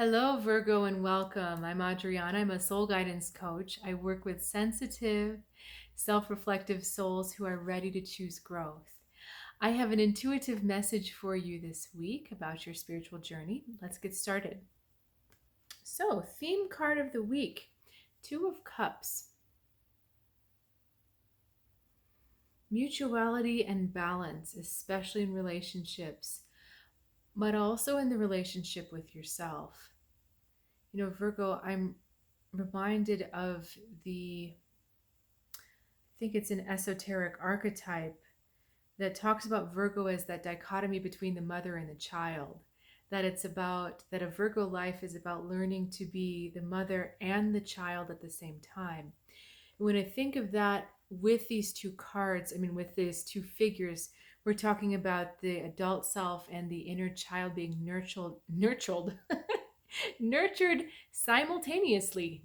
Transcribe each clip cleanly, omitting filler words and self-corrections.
Hello, Virgo, and welcome. I'm Adriana. I'm a soul guidance coach. I work with sensitive, self reflective souls who are ready to choose growth. I have an intuitive message for you this week about your spiritual journey. Let's get started. So, theme card of the week, Two of Cups. Mutuality and balance, especially in relationships, but also in the relationship with yourself. Virgo, I'm reminded of I think it's an esoteric archetype that talks about Virgo as that dichotomy between the mother and the child. That it's about that a Virgo life is about learning to be the mother and the child at the same time. When I think of that with these two cards, with these two figures, we're talking about the adult self and the inner child being nurtured simultaneously,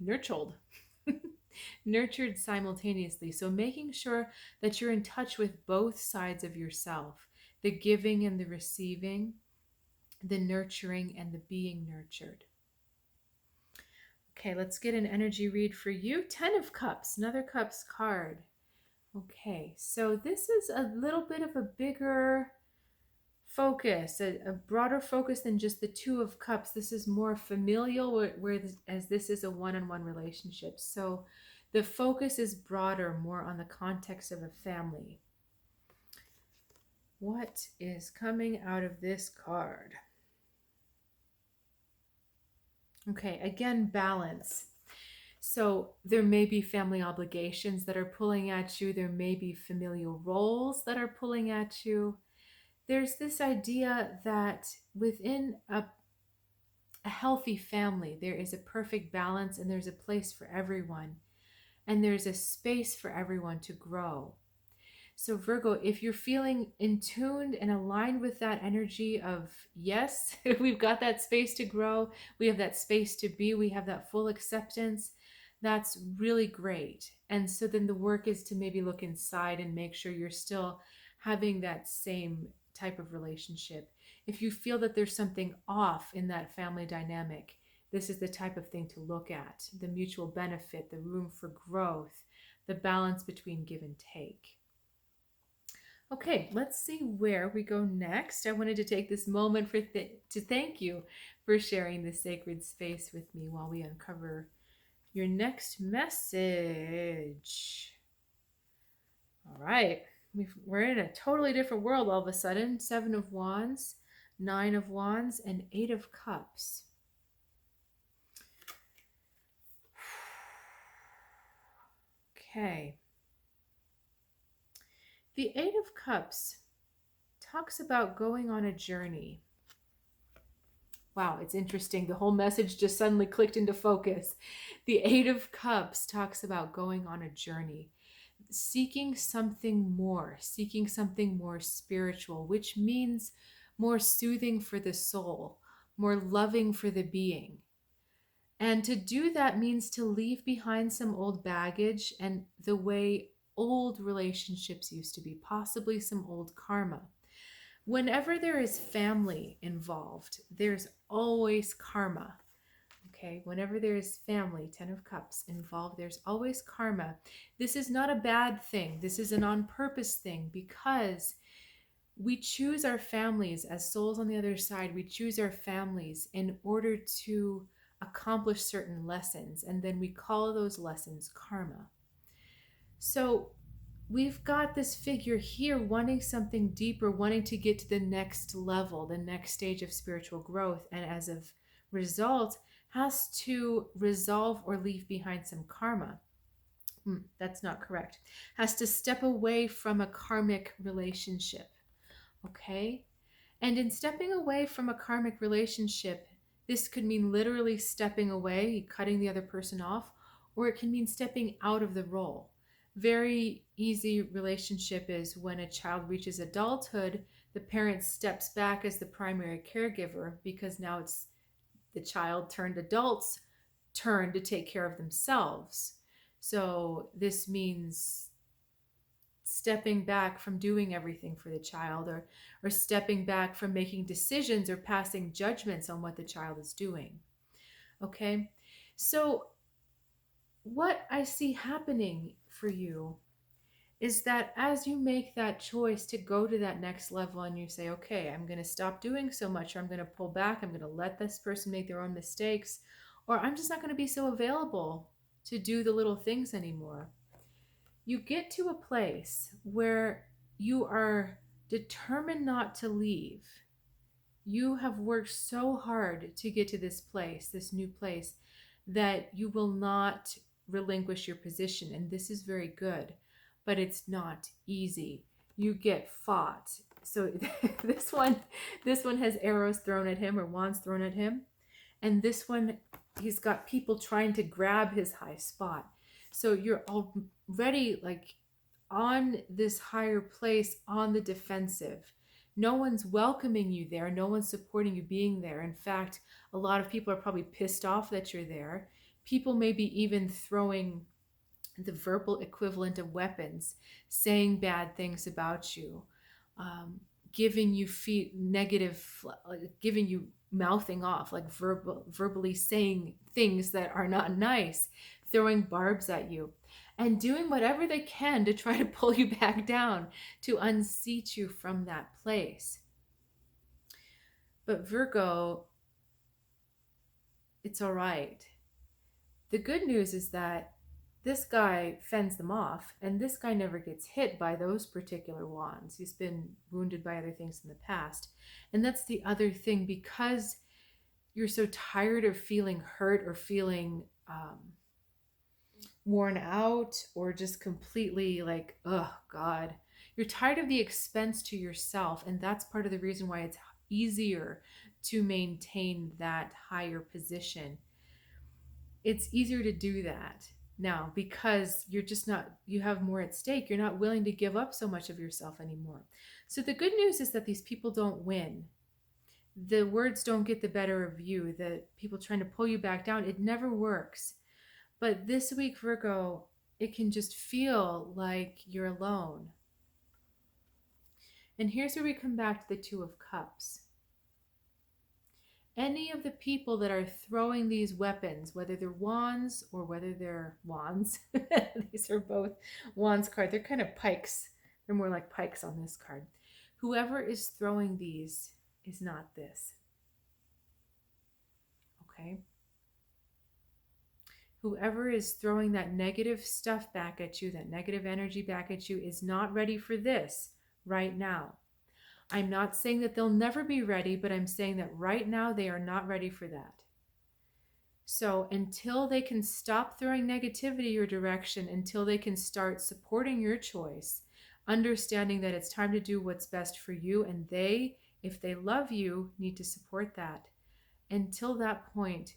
nurtured simultaneously. So making sure that you're in touch with both sides of yourself, the giving and the receiving, the nurturing and the being nurtured. Okay, let's get an energy read for you. 10 of Cups, another Cups card. Okay, so this is a little bit of a bigger focus, a broader focus than just the Two of Cups. This is more familial, as this is a one-on-one relationship. So the focus is broader, more on the context of a family. What is coming out of this card? Okay, again, balance. So there may be family obligations that are pulling at you. There may be familial roles that are pulling at you. There's this idea that within a healthy family, there is a perfect balance and there's a place for everyone. And there's a space for everyone to grow. So, Virgo, if you're feeling in tuned and aligned with that energy of yes, we've got that space to grow, we have that space to be, we have that full acceptance, that's really great. And so then the work is to maybe look inside and make sure you're still having that same type of relationship. If you feel that there's something off in that family dynamic, this is the type of thing to look at: the mutual benefit, the room for growth, the balance between give and take. Okay, let's see where we go next. I wanted to take this moment to thank you for sharing this sacred space with me while we uncover your next message. All right, we're in a totally different world all of a sudden. 7 of Wands, 9 of Wands, and 8 of Cups. Okay. The 8 of Cups talks about going on a journey. Wow, it's interesting. The whole message just suddenly clicked into focus. The 8 of Cups talks about going on a journey, seeking something more spiritual, which means more soothing for the soul, more loving for the being. And to do that means to leave behind some old baggage and the way old relationships used to be, possibly some old karma. Whenever there is family involved, there's always karma. Okay, whenever there is family, 10 of Cups involved, there's always karma. This is not a bad thing. This is an on purpose thing, because we choose our families as souls on the other side. We choose our families in order to accomplish certain lessons, and then we call those lessons karma. So we've got this figure here wanting something deeper, wanting to get to the next level, the next stage of spiritual growth, and as a result has to resolve or leave behind some karma. That's not correct. Has to step away from a karmic relationship. Okay? And in stepping away from a karmic relationship, this could mean literally stepping away, cutting the other person off, or it can mean stepping out of the role. Very easy relationship is when a child reaches adulthood, the parent steps back as the primary caregiver, because now it's the child turned adult's turn to take care of themselves. So this means stepping back from doing everything for the child, or stepping back from making decisions or passing judgments on what the child is doing. Okay. So what I see happening for you is that as you make that choice to go to that next level and you say, okay, I'm going to stop doing so much, or I'm going to pull back, I'm going to let this person make their own mistakes, or I'm just not going to be so available to do the little things anymore. You get to a place where you are determined not to leave. You have worked so hard to get to this place, this new place, that you will not relinquish your position. And this is very good, but it's not easy. You get fought. So this one has arrows thrown at him or wands thrown at him. And this one, he's got people trying to grab his high spot. So you're already like on this higher place on the defensive. No one's welcoming you there. No one's supporting you being there. In fact, a lot of people are probably pissed off that you're there. People may be even throwing the verbal equivalent of weapons, saying bad things about you, giving you negative, giving you mouthing off, like verbally saying things that are not nice, throwing barbs at you, and doing whatever they can to try to pull you back down, to unseat you from that place. But Virgo, it's all right. The good news is that this guy fends them off, and this guy never gets hit by those particular wands. He's been wounded by other things in the past. And that's the other thing, because you're so tired of feeling hurt or feeling worn out or just completely like, oh God, you're tired of the expense to yourself. And that's part of the reason why it's easier to maintain that higher position. It's easier to do that now because you're just not, you have more at stake. You're not willing to give up so much of yourself anymore. So the good news is that these people don't win. The words don't get the better of you. The people trying to pull you back down, it never works. But this week, Virgo, it can just feel like you're alone. And here's where we come back to the Two of Cups. Any of the people that are throwing these weapons, whether they're wands or whether they're wands, these are both wands cards. They're kind of pikes. They're more like pikes on this card. Whoever is throwing these is not this. Okay? Whoever is throwing that negative stuff back at you, that negative energy back at you, is not ready for this right now. I'm not saying that they'll never be ready, but I'm saying that right now they are not ready for that. So until they can stop throwing negativity your direction, until they can start supporting your choice, understanding that it's time to do what's best for you, and they, if they love you, need to support that. Until that point,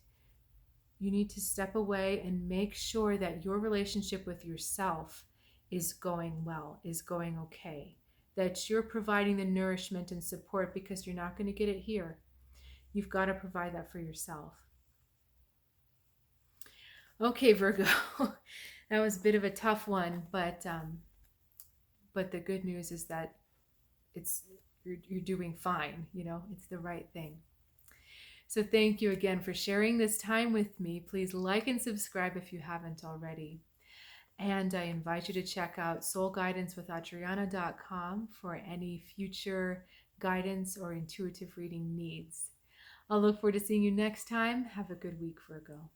you need to step away and make sure that your relationship with yourself is going well, is going okay, that you're providing the nourishment and support, because you're not going to get it here. You've got to provide that for yourself. Okay, Virgo, that was a bit of a tough one, but the good news is that you're doing fine. You know, it's the right thing. So thank you again for sharing this time with me. Please like and subscribe if you haven't already. And I invite you to check out soulguidancewithadriana.com for any future guidance or intuitive reading needs. I'll look forward to seeing you next time. Have a good week, Virgo.